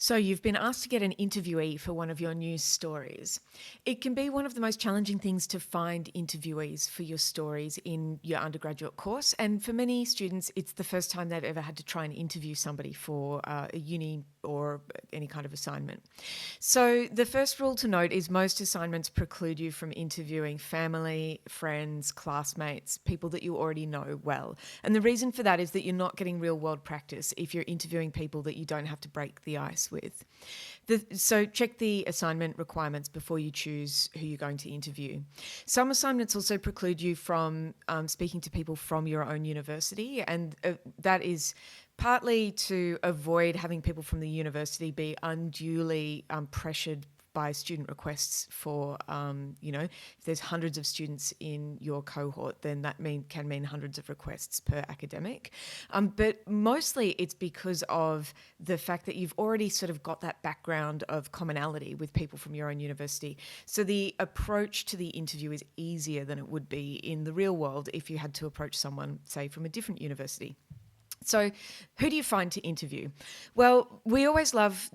So, you've been asked to get an interviewee for one of your news stories. It can be one of the most challenging things to find interviewees for your stories in your undergraduate course. And for many students, it's the first time they've ever had to try and interview somebody for a uni or any kind of assignment. So, the first rule to note is most assignments preclude you from interviewing family, friends, classmates, people that you already know well. And the reason for that is that you're not getting real world practice if you're interviewing people that you don't have to break the ice with. So check the assignment requirements before you choose who you're going to interview. Some assignments also preclude you from speaking to people from your own university, and that is partly to avoid having people from the university be unduly pressured by student requests for, if there's hundreds of students in your cohort, then that can mean hundreds of requests per academic. But mostly it's because of the fact that you've already sort of got that background of commonality with people from your own university. So the approach to the interview is easier than it would be in the real world if you had to approach someone, say, from a different university. So who do you find to interview? Well, we always love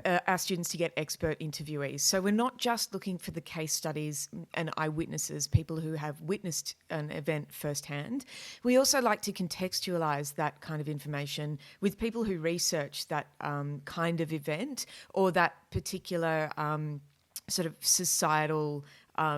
our students to get expert interviewees. So we're not just looking for the case studies and eyewitnesses, people who have witnessed an event firsthand. We also like to contextualize that kind of information with people who research that kind of event or that particular sort of societal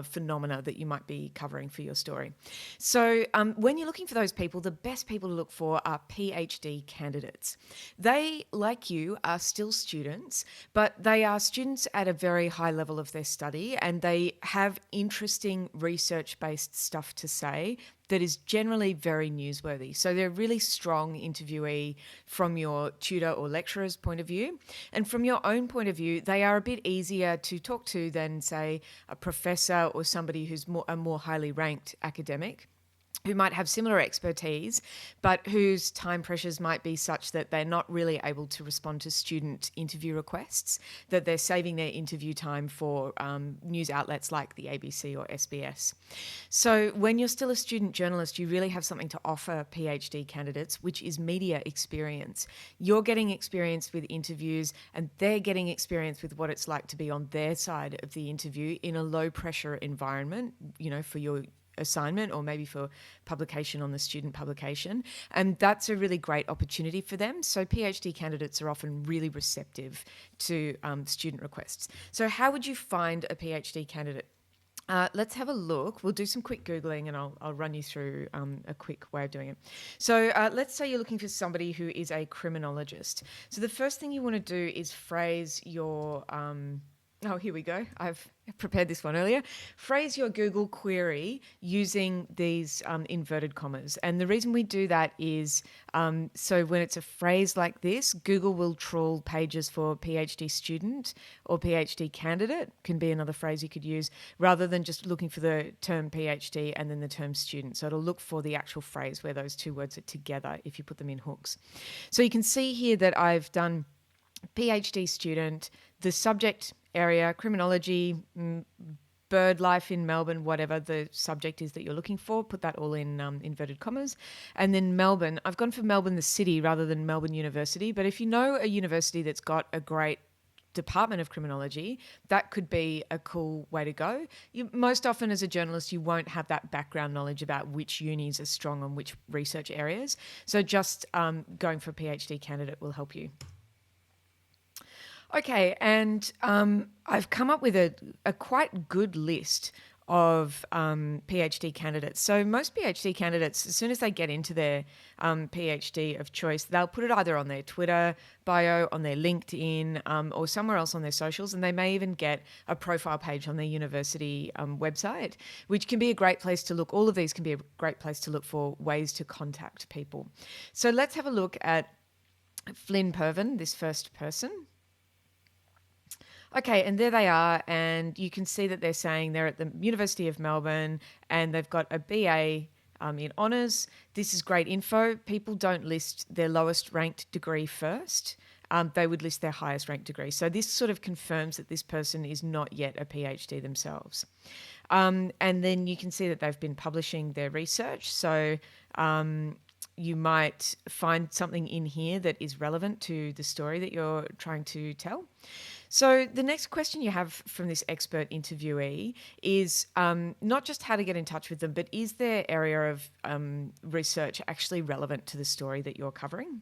phenomena that you might be covering for your story. So when you're looking for those people, the best people to look for are PhD candidates. They, like you, are still students, but they are students at a very high level of their study, and they have interesting research-based stuff to say that is generally very newsworthy. So they're a really strong interviewee from your tutor or lecturer's point of view. And from your own point of view, they are a bit easier to talk to than, say, a professor or somebody who's a more highly ranked academic, who might have similar expertise, but whose time pressures might be such that they're not really able to respond to student interview requests, that they're saving their interview time for news outlets like the ABC or SBS. So when you're still a student journalist, you really have something to offer PhD candidates, which is media experience. You're getting experience with interviews, and they're getting experience with what it's like to be on their side of the interview in a low pressure environment, for your assignment or maybe for publication on the student publication. And that's a really great opportunity for them. So PhD candidates are often really receptive to student requests. So how would you find a PhD candidate? Let's have a look. We'll do some quick Googling and I'll run you through a quick way of doing it. So let's say you're looking for somebody who is a criminologist. So the first thing you want to do is phrase your... Oh, here we go. I've prepared this one earlier. Phrase your Google query using these inverted commas. And the reason we do that is so when it's a phrase like this, Google will trawl pages for PhD student or PhD candidate, can be another phrase you could use, rather than just looking for the term PhD and then the term student. So it'll look for the actual phrase where those two words are together if you put them in hooks. So you can see here that I've done PhD student, the subject area, criminology, bird life in Melbourne, whatever the subject is that you're looking for, put that all in inverted commas. And then Melbourne, I've gone for Melbourne the city rather than Melbourne University, but if you know a university that's got a great department of criminology, that could be a cool way to go. Most often as a journalist, you won't have that background knowledge about which unis are strong on which research areas. So just going for a PhD candidate will help you. Okay, and I've come up with a quite good list of PhD candidates. So most PhD candidates, as soon as they get into their PhD of choice, they'll put it either on their Twitter bio, on their LinkedIn, or somewhere else on their socials, and they may even get a profile page on their university website, which can be a great place to look. All of these can be a great place to look for ways to contact people. So let's have a look at Flynn Pervin, this first person. Okay, and there they are, and you can see that they're saying they're at the University of Melbourne and they've got a BA in honours. This is great info. People don't list their lowest ranked degree first. They would list their highest ranked degree. So this sort of confirms that this person is not yet a PhD themselves. And then you can see that they've been publishing their research. So you might find something in here that is relevant to the story that you're trying to tell. So the next question you have from this expert interviewee is not just how to get in touch with them, but is their area of research actually relevant to the story that you're covering?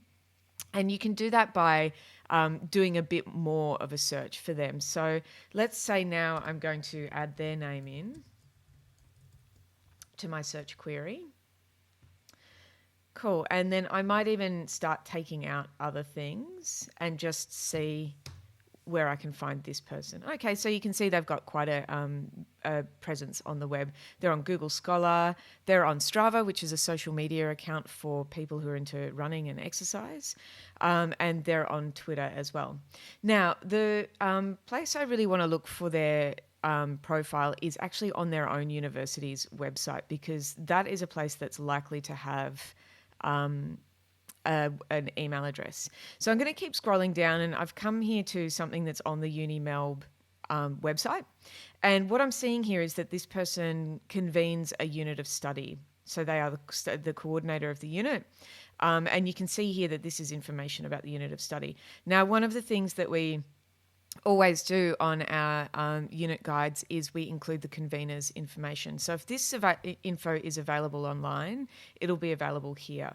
And you can do that by doing a bit more of a search for them. So let's say now I'm going to add their name in to my search query. Cool. And then I might even start taking out other things and just see where I can find this person. Okay, so you can see they've got quite a presence on the web. They're on Google Scholar. They're on Strava, which is a social media account for people who are into running and exercise. And they're on Twitter as well. Now, the place I really want to look for their profile is actually on their own university's website, because that is a place that's likely to have an email address. So I'm going to keep scrolling down, and I've come here to something that's on the UniMelb website. And what I'm seeing here is that this person convenes a unit of study. So they are the coordinator of the unit. And you can see here that this is information about the unit of study. Now, one of the things that we always do on our unit guides is we include the convener's information. So if this info is available online, it'll be available here.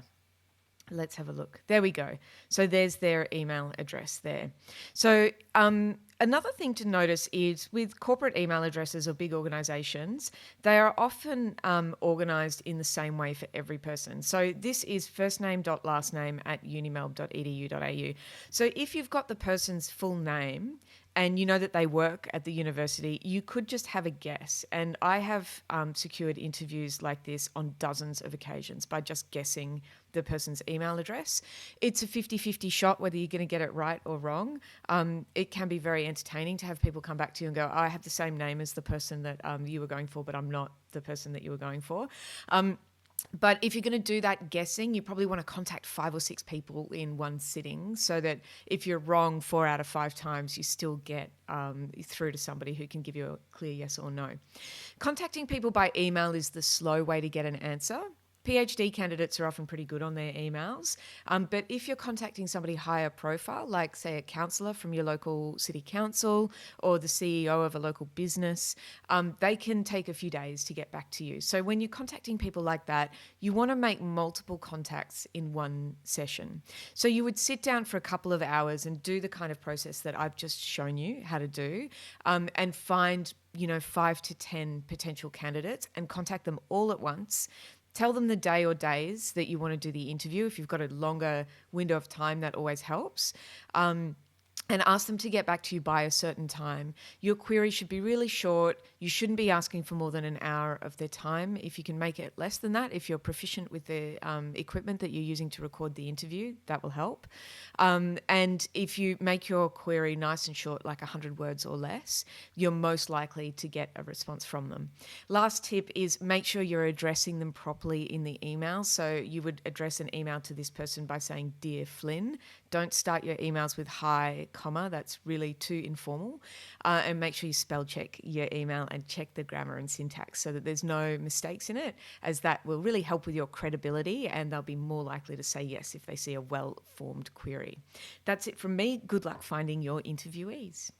Let's have a look. There we go. So there's their email address there. So another thing to notice is with corporate email addresses or big organisations, they are often organised in the same way for every person. So this is firstname.lastname@unimelb.edu.au. So if you've got the person's full name and you know that they work at the university, you could just have a guess. And I have secured interviews like this on dozens of occasions by just guessing the person's email address. It's a 50-50 shot whether you're going to get it right or wrong. It can be very entertaining to have people come back to you and go, I have the same name as the person that you were going for, but I'm not the person that you were going for. But if you're going to do that guessing, you probably want to contact 5 or 6 people in one sitting, so that if you're wrong 4 out of 5 times, you still get through to somebody who can give you a clear yes or no. Contacting people by email is the slow way to get an answer. PhD candidates are often pretty good on their emails, but if you're contacting somebody higher profile, like say a councillor from your local city council or the CEO of a local business, they can take a few days to get back to you. So when you're contacting people like that, you want to make multiple contacts in one session. So you would sit down for a couple of hours and do the kind of process that I've just shown you how to do, and find 5 to 10 potential candidates and contact them all at once. Tell them the day or days that you want to do the interview. If you've got a longer window of time, that always helps. And ask them to get back to you by a certain time. Your query should be really short. You shouldn't be asking for more than an hour of their time. If you can make it less than that, if you're proficient with the equipment that you're using to record the interview, that will help. And if you make your query nice and short, like 100 words or less, you're most likely to get a response from them. Last tip is make sure you're addressing them properly in the email. So you would address an email to this person by saying, Dear Flynn. Don't start your emails with hi, comma. That's really too informal. And make sure you spell check your email and check the grammar and syntax so that there's no mistakes in it, as that will really help with your credibility, and they'll be more likely to say yes if they see a well-formed query. That's it from me. Good luck finding your interviewees.